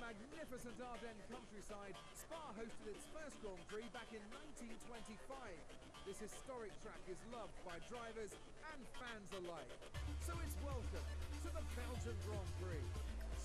magnificent Ardennes countryside, Spa hosted its first Grand Prix back in 1925. This historic track is loved by drivers and fans alike. So it's welcome to the Belgian Grand Prix.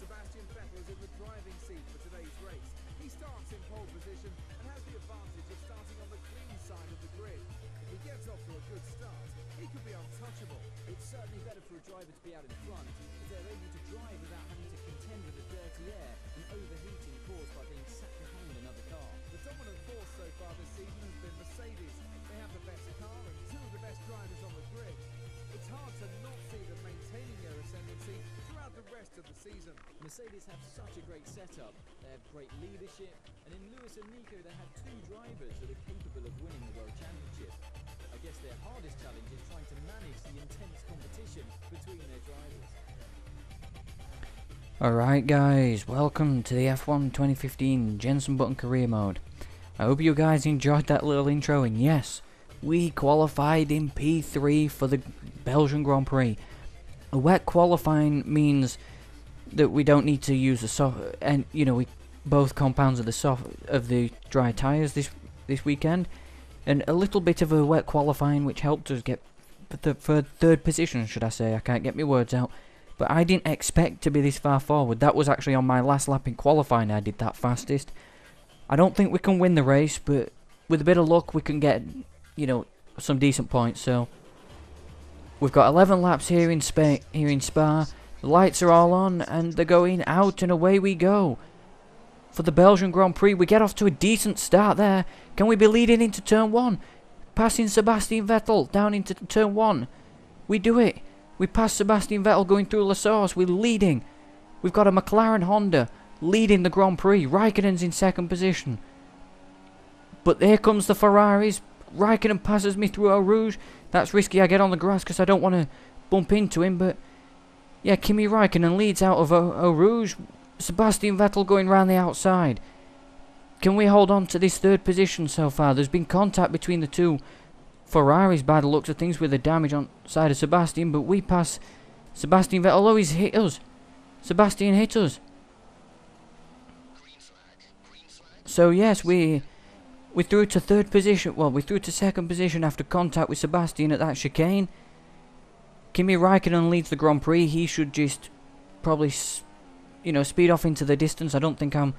Sebastian Vettel is in the driving seat for today's race. He starts in pole position and has the advantage of starting on the clean side of the grid. If he gets off to a good start, he could be untouchable. It's certainly better for a driver to be out in front, as they're able to drive without having to contend with the dirty air and overheating caused by being sat behind another car. The dominant force so far this season has been Mercedes. They have the best car and two of the best drivers on the grid. It's hard to not see them maintaining their ascendancy throughout the rest of the season. Mercedes have such a great setup, they have great leadership, and in Lewis and Nico they have two drivers that are capable of winning the World Championship. I guess their hardest challenge is trying to manage the intense competition between their drivers. Alright guys, welcome to the F1 2015 Jenson Button Career Mode. I hope you guys enjoyed that little intro, and yes, we qualified in P3 for the Belgian Grand Prix. A wet qualifying means that we don't need to use the soft, and you know, we both compounds of the dry tyres this weekend, and a little bit of a wet qualifying which helped us get for third position, should I say. I can't get my words out. But I didn't expect to be this far forward. That was actually on my last lap in qualifying I did that fastest. I don't think we can win the race, but with a bit of luck we can get, you know, some decent points. So we've got 11 laps here in Spa. The lights are all on and they're going out, and away we go. For the Belgian Grand Prix, we get off to a decent start there. Can we be leading into turn 1? Passing Sebastian Vettel down into turn 1. We do it. We pass Sebastian Vettel going through La Source. We're leading. We've got a McLaren Honda leading the Grand Prix. Raikkonen's in second position. But here comes the Ferraris. Raikkonen passes me through Eau Rouge. That's risky. I get on the grass because I don't want to bump into him. But yeah, Kimi Raikkonen leads out of Eau Rouge. Sebastian Vettel going round the outside. Can we hold on to this third position so far? There's been contact between the two Ferraris by the looks of things with the damage on side of Sebastian, but we pass Sebastian Vettel. Oh, he's hit us. Sebastian hit us. So yes, we through to third position. Well, we through to second position after contact with Sebastian at that chicane. Kimi Raikkonen leads the Grand Prix. He should just probably, you know, speed off into the distance. I don't think I'm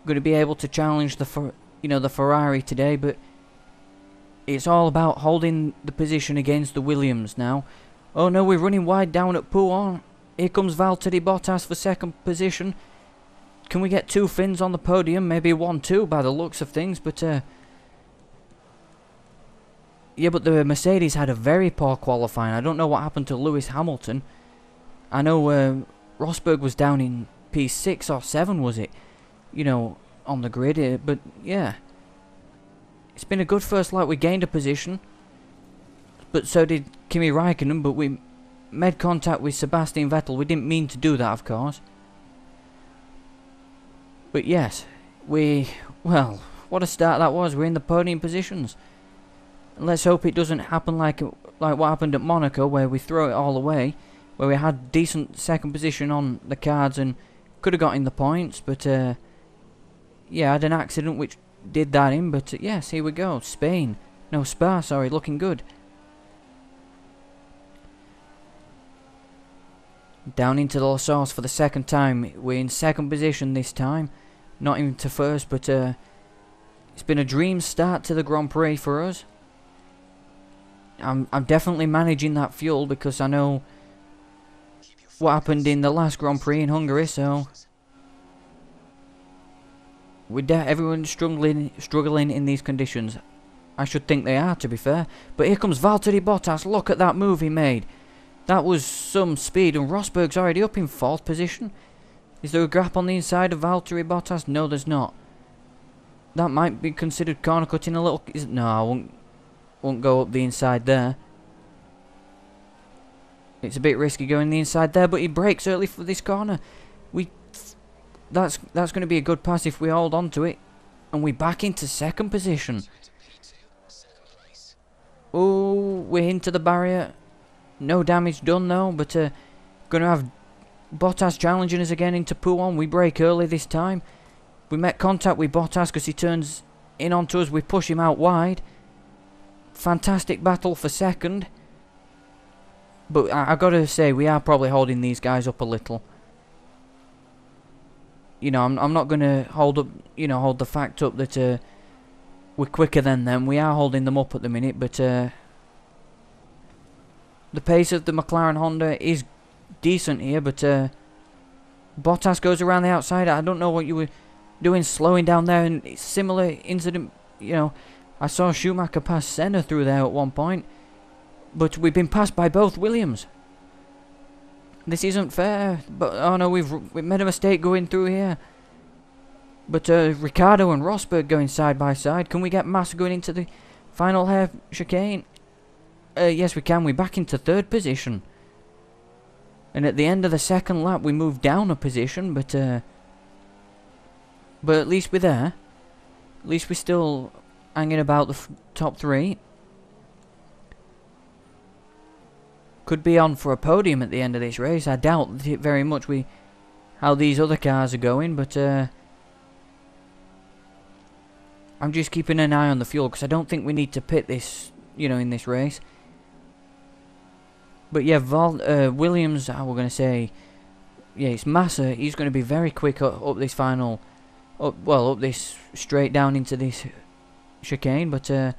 going to be able to challenge the Ferrari today, but it's all about holding the position against the Williams now. Oh no, we're running wide down at Pouhon. Here comes Valtteri Bottas for second position. Can we get two Finns on the podium? Maybe 1-2 by the looks of things, but yeah, but the Mercedes had a very poor qualifying. I don't know what happened to Lewis Hamilton. I know Rosberg was down in P6 or 7, was it? You know, on the grid, but yeah. It's been a good first lap. We gained a position, but so did Kimi Raikkonen, but we made contact with Sebastian Vettel. We didn't mean to do that, of course. But yes, well, what a start that was. We're in the podium positions. Let's hope it doesn't happen like what happened at Monaco, where we throw it all away, where we had decent second position on the cards and could have got in the points, but yeah, I had an accident which did that in, but yes, here we go. Spa, sorry, looking good. Down into the La Source for the second time. We're in second position this time, not even to first, but it's been a dream start to the Grand Prix for us. I'm definitely managing that fuel because I know what happened in the last Grand Prix in Hungary, so everyone's struggling in these conditions. I should think they are, to be fair. But here comes Valtteri Bottas. Look at that move he made. That was some speed, and Rosberg's already up in fourth position. Is there a gap on the inside of Valtteri Bottas? No, there's not. That might be considered corner cutting a little. No, I won't go up the inside there. It's a bit risky going the inside there, but he brakes early for this corner. That's going to be a good pass if we hold on to it. And we're back into second position. Oh, we're into the barrier. No damage done though, but going to have Bottas challenging us again into P1. We brake early this time. We met contact with Bottas because he turns in onto us. We push him out wide. Fantastic battle for second. But I gotta say, we are probably holding these guys up a little. You know, I'm not gonna hold the fact up that we're quicker than them. We are holding them up at the minute, but the pace of the McLaren Honda is decent here. But Bottas goes around the outside. I don't know what you were doing, slowing down there, and it's similar incident. You know, I saw Schumacher pass Senna through there at one point, but we've been passed by both Williams. This isn't fair. But oh no, we've made a mistake going through here. But Ricciardo and Rosberg going side by side. Can we get Massa going into the final hair chicane? Yes, we can. We're back into third position. And at the end of the second lap, we moved down a position, but at least we're there. At least we're still hanging about the top three. Could be on for a podium at the end of this race. I doubt it very much how these other cars are going, but I'm just keeping an eye on the fuel because I don't think we need to pit this, you know, in this race. But yeah, Williams, we're going to say, yeah, it's Massa. He's going to be very quick up this final, up this straight down into this chicane. But I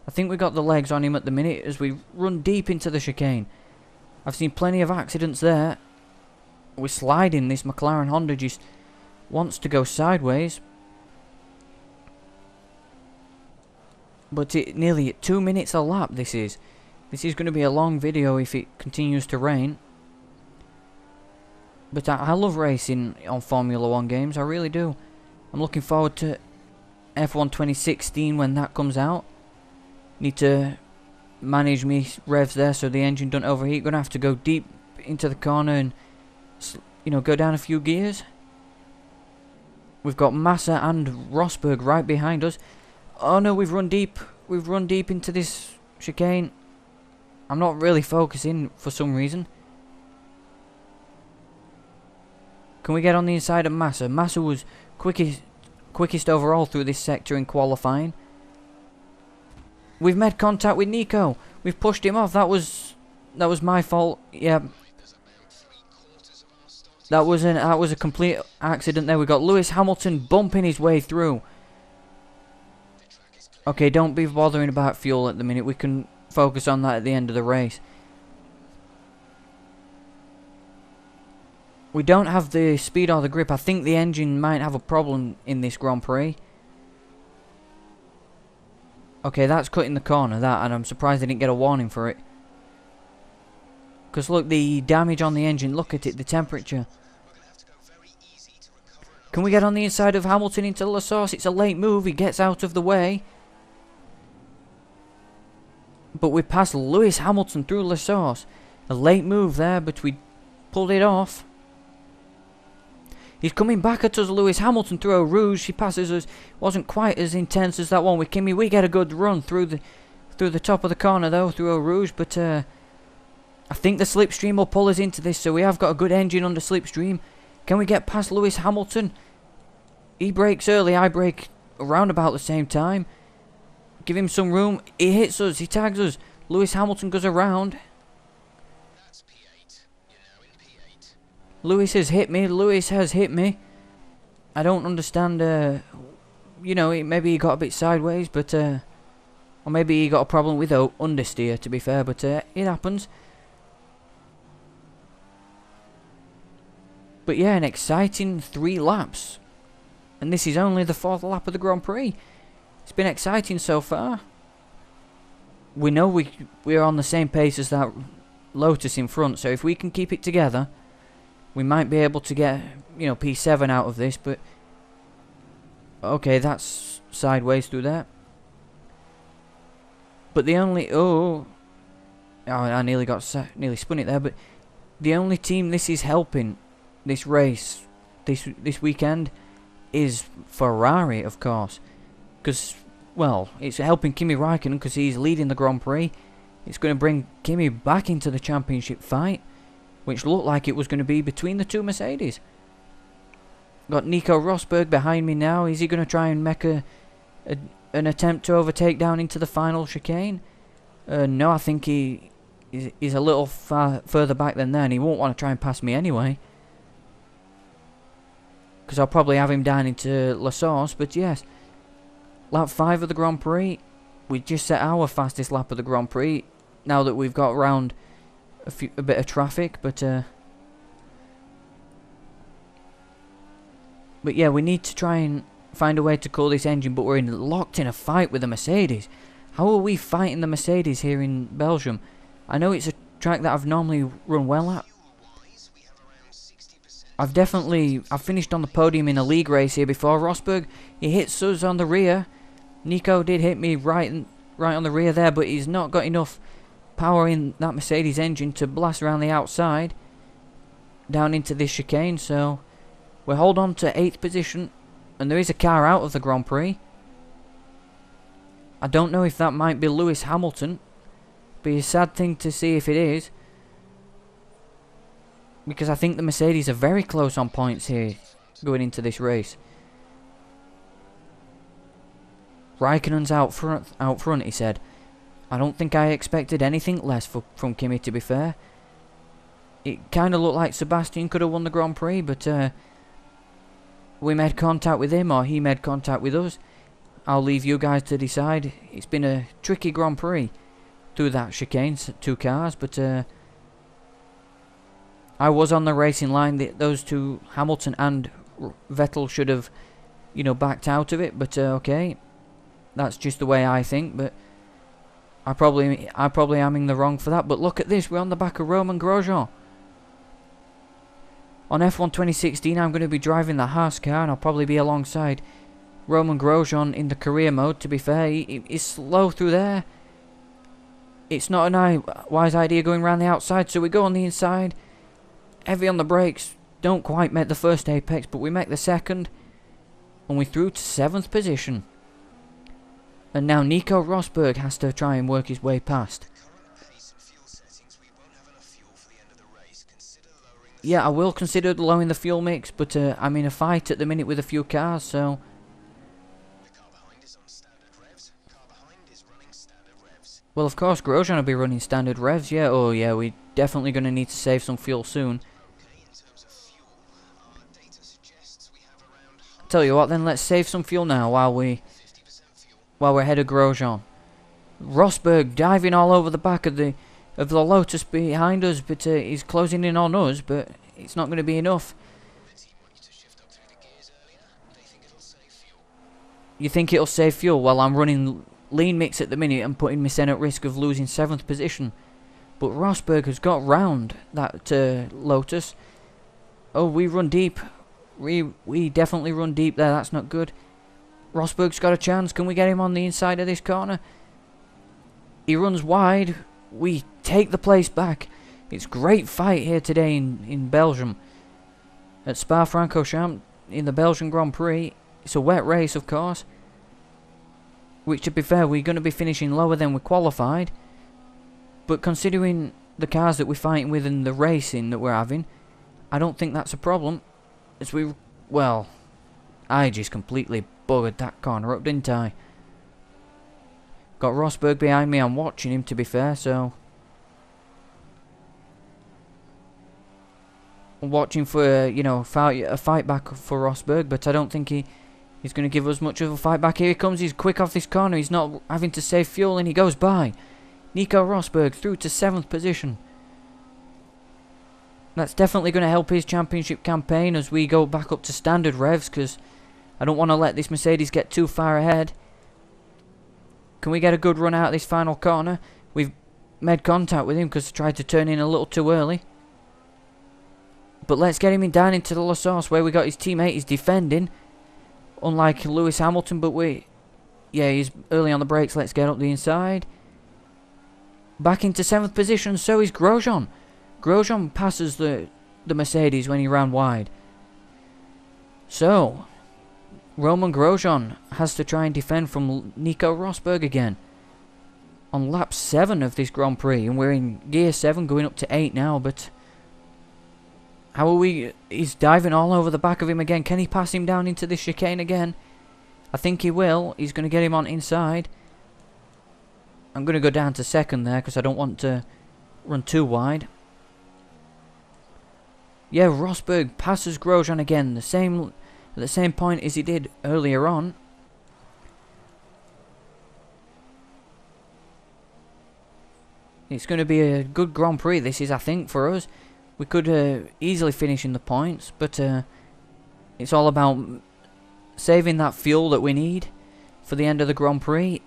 think we got the legs on him at the minute as we run deep into the chicane. I've seen plenty of accidents there. We're sliding. This McLaren Honda just wants to go sideways. But nearly at 2 minutes a lap this is. This is going to be a long video if it continues to rain. But I love racing on Formula 1 games, I really do. I'm looking forward to F1 2016 when that comes out. Need to manage me revs there so the engine don't overheat. Gonna have to go deep into the corner and, you know, go down a few gears. We've got Massa and Rosberg right behind us. Oh no, we've run deep. We've run deep into this chicane. I'm not really focusing for some reason. Can we get on the inside of Massa? Massa was quickest overall through this sector in qualifying. We've made contact with Nico. We've pushed him off. That was my fault. Yeah. That was a complete accident there. We got Lewis Hamilton bumping his way through. Okay, don't be bothering about fuel at the minute. We can focus on that at the end of the race. We don't have the speed or the grip. I think the engine might have a problem in this Grand Prix. Okay, that's cutting the corner, that, and I'm surprised they didn't get a warning for it. Because look, the damage on the engine, look at it, the temperature. Can we get on the inside of Hamilton into La Source? It's a late move, he gets out of the way. But we passed Lewis Hamilton through La Source. A late move there, but we pulled it off. He's coming back at us, Lewis Hamilton through Eau Rouge. He passes us. Wasn't quite as intense as that one with Kimi. We get a good run through the top of the corner though, through Eau Rouge. But I think the slipstream will pull us into this, so we have got a good engine under slipstream. Can we get past Lewis Hamilton? He brakes early. I brake around about the same time. Give him some room. He hits us. He tags us. Lewis Hamilton goes around. That's P8. You're now in P8. Lewis has hit me. Lewis has hit me. I don't understand. You know, maybe he got a bit sideways, but or maybe he got a problem with understeer. To be fair, but it happens. But yeah, an exciting 3 laps, and this is only the 4th lap of the Grand Prix. It's been exciting so far. We know we're on the same pace as that Lotus in front, so if we can keep it together, we might be able to get, you know, P7 out of this. But okay, that's sideways through there. But the only I nearly spun it there. But the only team this is helping this race this weekend is Ferrari, of course. Because, well, it's helping Kimi Räikkönen because he's leading the Grand Prix. It's going to bring Kimi back into the championship fight. which looked like it was going to be between the two Mercedes. Got Nico Rosberg behind me now. Is he going to try and make an attempt to overtake down into the final chicane? No, I think he's a little further back than that, and he won't want to try and pass me anyway. Because I'll probably have him down into La Source, but yes. Lap 5 of the Grand Prix. We just set our fastest lap of the Grand Prix, now that we've got around a bit of traffic, but yeah, we need to try and find a way to cool this engine, but we're locked in a fight with the Mercedes. How are we fighting the Mercedes here in Belgium? I know it's a track that I've normally run well at. I've finished on the podium in a league race here before. Rosberg, he hits us on the rear. Nico did hit me right on the rear there, but he's not got enough power in that Mercedes engine to blast around the outside down into this chicane, so we'll hold on to 8th position, and there is a car out of the Grand Prix. I don't know if that might be Lewis Hamilton. Be a sad thing to see if it is, because I think the Mercedes are very close on points here going into this race. Raikkonen's out front, he said. I don't think I expected anything less from Kimi, to be fair. It kind of looked like Sebastian could have won the Grand Prix, but we made contact with him, or he made contact with us. I'll leave you guys to decide. It's been a tricky Grand Prix through that chicane, 2 cars, but I was on the racing line. Those two, Hamilton and Vettel, should have, backed out of it, but okay. That's just the way I think, but I probably am in the wrong for that. But look at this, we're on the back of Romain Grosjean. On F1 2016, I'm going to be driving the Haas car, and I'll probably be alongside Romain Grosjean in the career mode. To be fair, he's slow through there. It's not a wise idea going around the outside, so we go on the inside. Heavy on the brakes. Don't quite make the first apex, but we make the second. And we through to 7th position. And now Nico Rosberg has to try and work his way past. Yeah, I will consider lowering the fuel mix, but I'm in a fight at the minute with a few cars, so... Well, of course, Grosjean will be running standard revs, yeah. Oh, yeah, we're definitely going to need to save some fuel soon. Tell you what, then, let's save some fuel now while we're ahead of Grosjean. Rosberg diving all over the back of the Lotus behind us, but he's closing in on us, but it's not going to be enough. You think it'll save fuel? Well, I'm running lean mix at the minute and putting myself at risk of losing 7th position. But Rosberg has got round that Lotus. Oh, we run deep. We definitely run deep there. That's not good. Rosberg's got a chance. Can we get him on the inside of this corner? He runs wide. We take the place back. It's a great fight here today in Belgium. At Spa-Francorchamps in the Belgian Grand Prix. It's a wet race, of course. Which, to be fair, we're going to be finishing lower than we qualified. But considering the cars that we're fighting with and the racing that we're having, I don't think that's a problem. As we... Well, I just completely buggered that corner up, didn't I? Got Rosberg behind me. I'm watching him, to be fair, so... I'm watching for, a fight back for Rosberg, but I don't think he's going to give us much of a fight back. Here he comes. He's quick off this corner. He's not having to save fuel, and he goes by. Nico Rosberg through to 7th position. That's definitely going to help his championship campaign as we go back up to standard revs, because I don't want to let this Mercedes get too far ahead. Can we get a good run out of this final corner? We've made contact with him because I tried to turn in a little too early. But let's get him down into the La Source where we got his teammate. He's defending, unlike Lewis Hamilton, but he's early on the brakes. Let's get up the inside. Back into 7th position, so is Grosjean. Grosjean passes the Mercedes when he ran wide. So, Romain Grosjean has to try and defend from Nico Rosberg again. On lap 7 of this Grand Prix, and we're in gear 7 going up to 8 now, but How are we... He's diving all over the back of him again. Can he pass him down into this chicane again? I think he will. He's going to get him on inside. I'm going to go down to second there because I don't want to run too wide. Yeah, Rosberg passes Grosjean again. At the same point as he did earlier on. It's going to be a good Grand Prix, this is, I think, for us. We could easily finish in the points, but it's all about saving that fuel that we need for the end of the Grand Prix.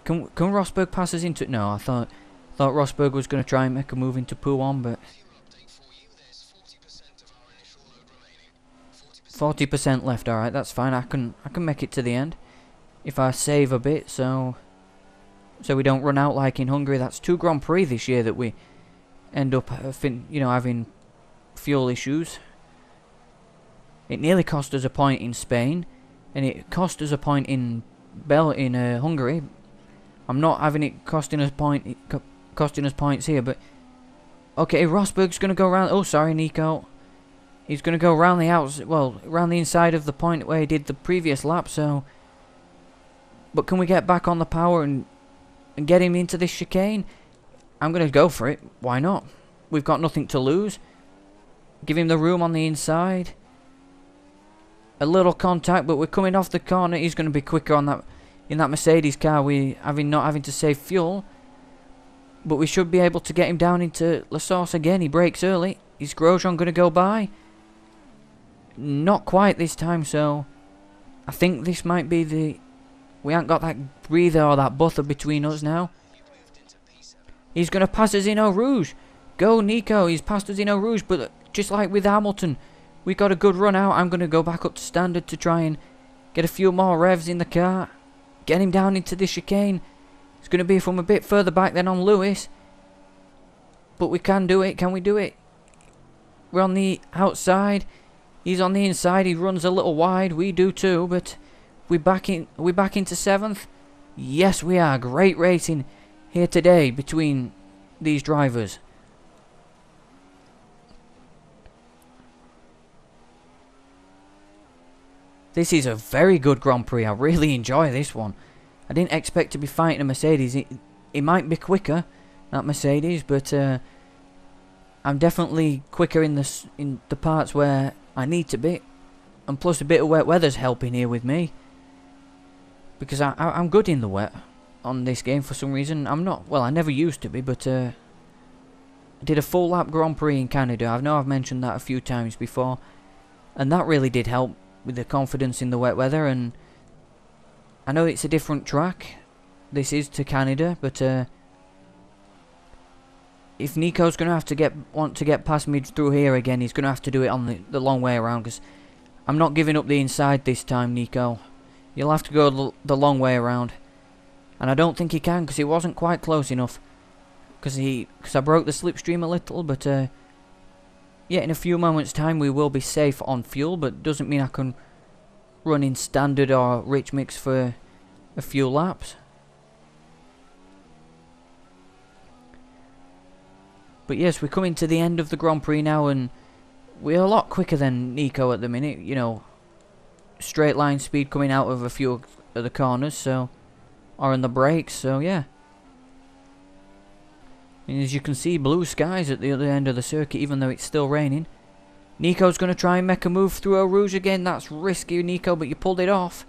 Can Rosberg pass us into it? No, I thought Rosberg was going to try and make a move into P1, but 40% left. All right, that's fine. I can make it to the end if I save a bit, so we don't run out like in Hungary. That's 2 Grand Prix this year that we end up having fuel issues. It nearly cost us a point in Spain, and it cost us a point in Hungary. I'm not having it costing us points here, but okay, Rosberg's going to go around. Oh, sorry, Nico. He's going to go around around the inside of the point where he did the previous lap. So, but can we get back on the power and get him into this chicane? I'm going to go for it. Why not? We've got nothing to lose. Give him the room on the inside. A little contact, but we're coming off the corner. He's going to be quicker on that in that Mercedes car. Not having to save fuel, but we should be able to get him down into La Source again. He brakes early. Is Grosjean going to go by? Not quite this time. So I think this might be the. We haven't got that breather or that buffer between us now. He's going to pass us in Eau Rouge. Go, Nico. He's passed us in Eau Rouge, but just like with Hamilton, we got a good run out. I'm going to go back up to standard to try and get a few more revs in the car. Get him down into the chicane. It's going to be from a bit further back than on Lewis. But we can do it. Can we do it? We're on the outside. He's on the inside. He runs a little wide. We do too, but are we back into 7th? Yes, we are. Great racing here today between these drivers. This is a very good Grand Prix. I really enjoy this one. I didn't expect to be fighting a Mercedes. It might be quicker, that Mercedes, but I'm definitely quicker in the parts where I need to be. And plus a bit of wet weather's helping here with me. Because I'm good in the wet on this game for some reason. I'm not, well, I never used to be, but I did a full lap Grand Prix in Canada. I know I've mentioned that a few times before. And that really did help with the confidence in the wet weather. And I know it's a different track, this is to Canada, but if Nico's going to have to want to get past me through here again, he's going to have to do it on the long way around, because I'm not giving up the inside this time, Nico. You'll have to go the long way around. And I don't think he can, because he wasn't quite close enough. Because I broke the slipstream a little, but yeah, in a few moments' time we will be safe on fuel, but doesn't mean I can run in standard or rich mix for a few laps. But yes, we're coming to the end of the Grand Prix now, and we're a lot quicker than Nico at the minute. You know, straight line speed coming out of a few of the corners, so, or in the brakes, so yeah. And as you can see, blue skies at the other end of the circuit, even though it's still raining. Nico's going to try and make a move through Eau Rouge again. That's risky, Nico, but you pulled it off.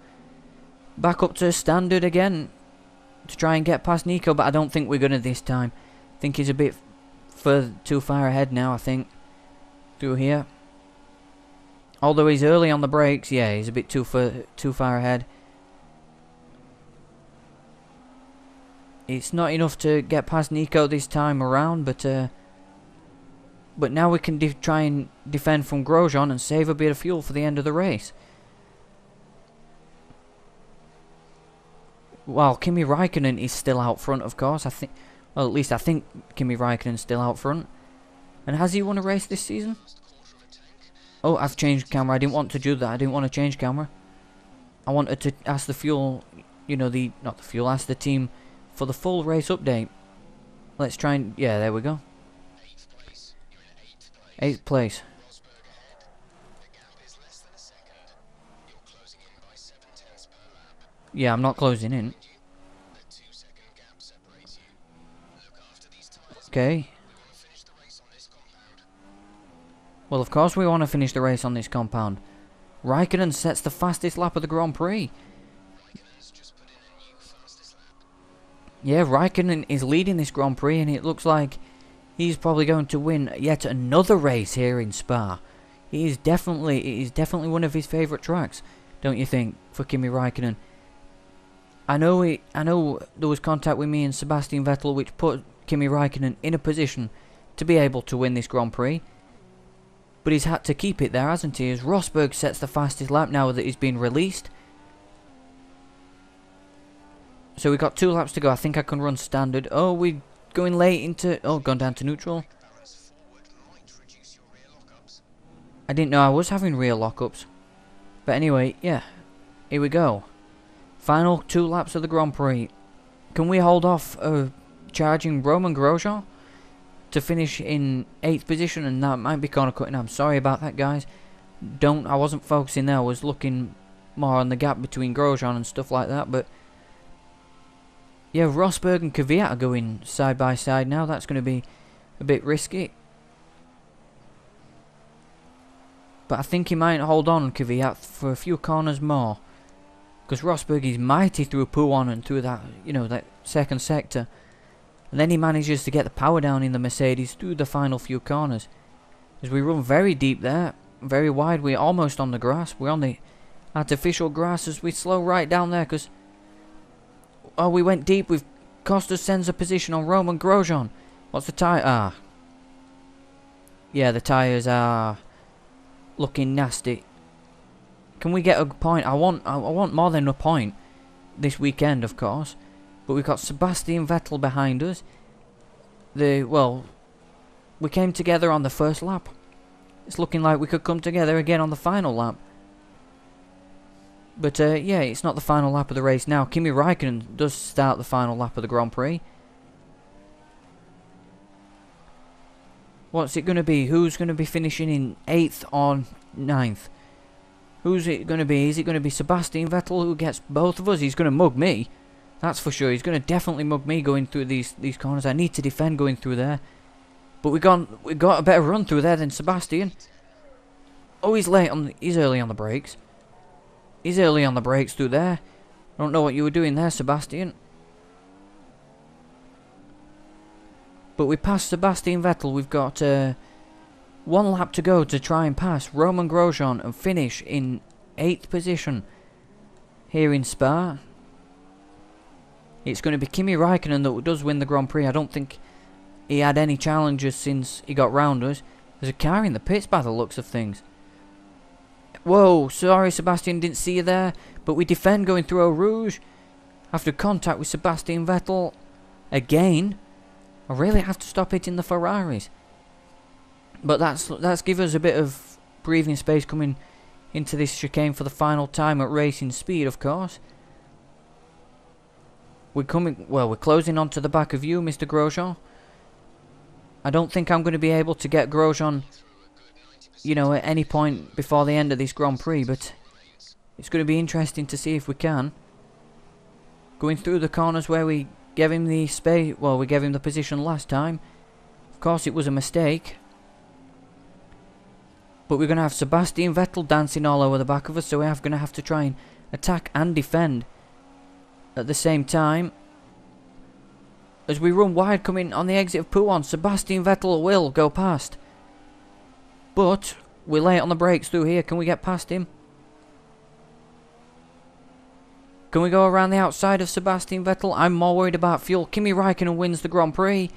Back up to standard again to try and get past Nico, but I don't think we're going to this time. I think he's a bit too far ahead now, I think, through here. Although he's early on the brakes, yeah, he's a bit too far ahead. It's not enough to get past Nico this time around, but now we can try and defend from Grosjean and save a bit of fuel for the end of the race. Well, Kimi Raikkonen is still out front, of course. I think, well, at least I think Kimi Raikkonen's still out front. And has he won a race this season? Oh, I've changed camera. I didn't want to do that. I didn't want to change camera. I wanted to ask the fuel, you know, not the fuel, ask the team for the full race update. Let's try and, yeah, there we go. 8th place. Rosberg ahead. The gap is less than a second. You're closing in by 0.7 per lap. Yeah, I'm not closing in. A 2-second gap separates you. Look after these tyres. Okay. We want to finish the race on this compound. Well, of course we want to finish the race on this compound. Raikkonen sets the fastest lap of the Grand Prix. Raikkonen's just put in a new fastest lap. Yeah, Raikkonen is leading this Grand Prix, and it looks like he's probably going to win yet another race here in Spa. It is definitely one of his favourite tracks, don't you think, for Kimi Raikkonen? I know there was contact with me and Sebastian Vettel, which put Kimi Raikkonen in a position to be able to win this Grand Prix. But he's had to keep it there, hasn't he? As Rosberg sets the fastest lap now that he's been released. So we've got 2 laps to go. I think I can run standard. Oh, we're going late into... Oh, gone down to neutral. Balance forward might reduce your rear lockups. I didn't know I was having rear lockups. But anyway, yeah. Here we go. Final 2 laps of the Grand Prix. Can we hold off charging Roman Grosjean to finish in 8th position? And that might be corner cutting. I'm sorry about that, guys. I wasn't focusing there. I was looking more on the gap between Grosjean and stuff like that. But yeah, Rosberg and Kvyat are going side by side now. That's going to be a bit risky. But I think he might hold on, Kvyat, for a few corners more. Because Rosberg is mighty through Pouhon and through that, that second sector. And then he manages to get the power down in the Mercedes through the final few corners. As we run very deep there, very wide, we're almost on the grass. We're on the artificial grass as we slow right down there because... Oh, we went deep. We've cost us sends a position on Roman Grosjean. What's the tyre? Ah. Yeah, the tyres are looking nasty. Can we get a point? I want more than a point this weekend, of course. But we've got Sebastian Vettel behind us. We came together on the first lap. It's looking like we could come together again on the final lap. But yeah, it's not the final lap of the race now. Kimi Raikkonen does start the final lap of the Grand Prix. What's it going to be? Who's going to be finishing in 8th or 9th? Who's it going to be? Is it going to be Sebastian Vettel who gets both of us? He's going to mug me. That's for sure. He's going to definitely mug me going through these corners. I need to defend going through there. But we got a better run through there than Sebastian. Oh, he's early on the brakes. He's early on the brakes through there. I don't know what you were doing there, Sebastian. But we passed Sebastian Vettel. We've got 1 lap to go to try and pass Roman Grosjean and finish in 8th position here in Spa. It's going to be Kimi Raikkonen that does win the Grand Prix. I don't think he had any challenges since he got round us. There's a car in the pits by the looks of things. Whoa, sorry Sebastian, didn't see you there. But we defend going through Eau Rouge. After contact with Sebastian Vettel again. I really have to stop hitting the Ferraris. But that's give us a bit of breathing space coming into this chicane for the final time at racing speed, of course. We're closing onto the back of you, Mr. Grosjean. I don't think I'm going to be able to get Grosjean, at any point before the end of this Grand Prix, but it's going to be interesting to see if we can. Going through the corners where we gave him the space, we gave him the position last time. Of course, it was a mistake. But we're going to have Sebastian Vettel dancing all over the back of us, so we're going to have to try and attack and defend at the same time. As we run wide coming on the exit of Pouhon, Sebastian Vettel will go past. But we're late on the brakes through here. Can we get past him? Can we go around the outside of Sebastian Vettel? I'm more worried about fuel. Kimi Raikkonen wins the Grand Prix.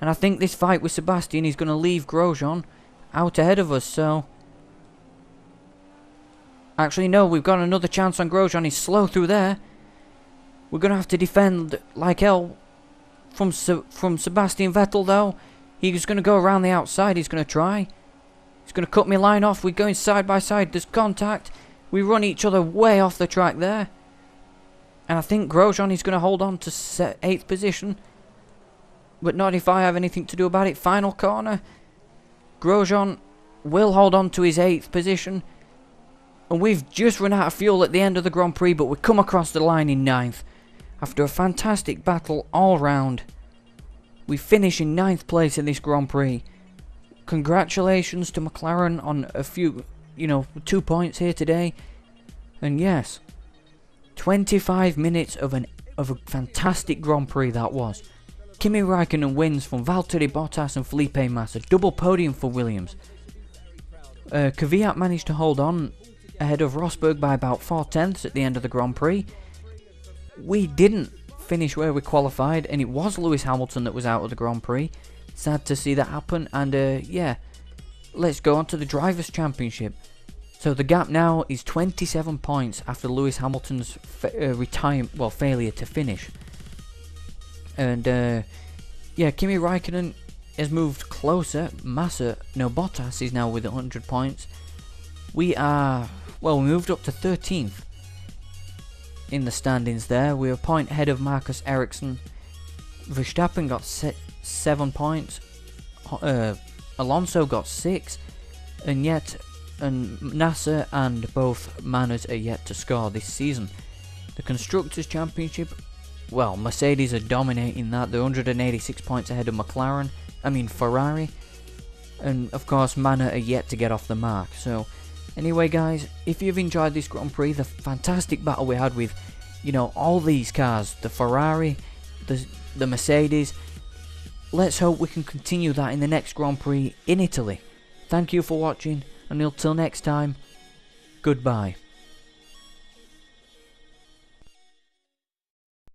And I think this fight with Sebastian is going to leave Grosjean out ahead of us, so... Actually, no, we've got another chance on Grosjean. He's slow through there. We're going to have to defend like hell from Sebastian Vettel, though. He's going to go around the outside. He's going to try. He's going to cut me line off. We're going side by side. There's contact. We run each other way off the track there. And I think Grosjean is going to hold on to 8th position. But not if I have anything to do about it. Final corner. Grosjean will hold on to his 8th position. And we've just run out of fuel at the end of the Grand Prix, but we come across the line in 9th. After a fantastic battle all round, we finish in 9th place in this Grand Prix. Congratulations to McLaren on a few, 2 points here today. And yes, 25 minutes of a fantastic Grand Prix that was. Kimi Raikkonen wins from Valtteri Bottas and Felipe Massa. Double podium for Williams. Kvyat managed to hold on ahead of Rosberg by about 4/10 at the end of the Grand Prix. We didn't finish where we qualified, and it was Lewis Hamilton that was out of the Grand Prix. Sad to see that happen, and yeah, let's go on to the Drivers' Championship. So the gap now is 27 points after Lewis Hamilton's failure to finish. And yeah, Kimi Raikkonen has moved closer. Bottas is now with 100 points. We moved up to 13th in the standings there. We're a point ahead of Marcus Ericsson. Verstappen got 7 points. Alonso got 6. And Nasser and both Manners are yet to score this season. The Constructors' Championship, well, Mercedes are dominating that. They're 186 points ahead of Ferrari. And of course, Manor are yet to get off the mark. So, anyway, guys, if you've enjoyed this Grand Prix, the fantastic battle we had with, all these cars, the Ferrari, the Mercedes, let's hope we can continue that in the next Grand Prix in Italy. Thank you for watching, and until next time, goodbye.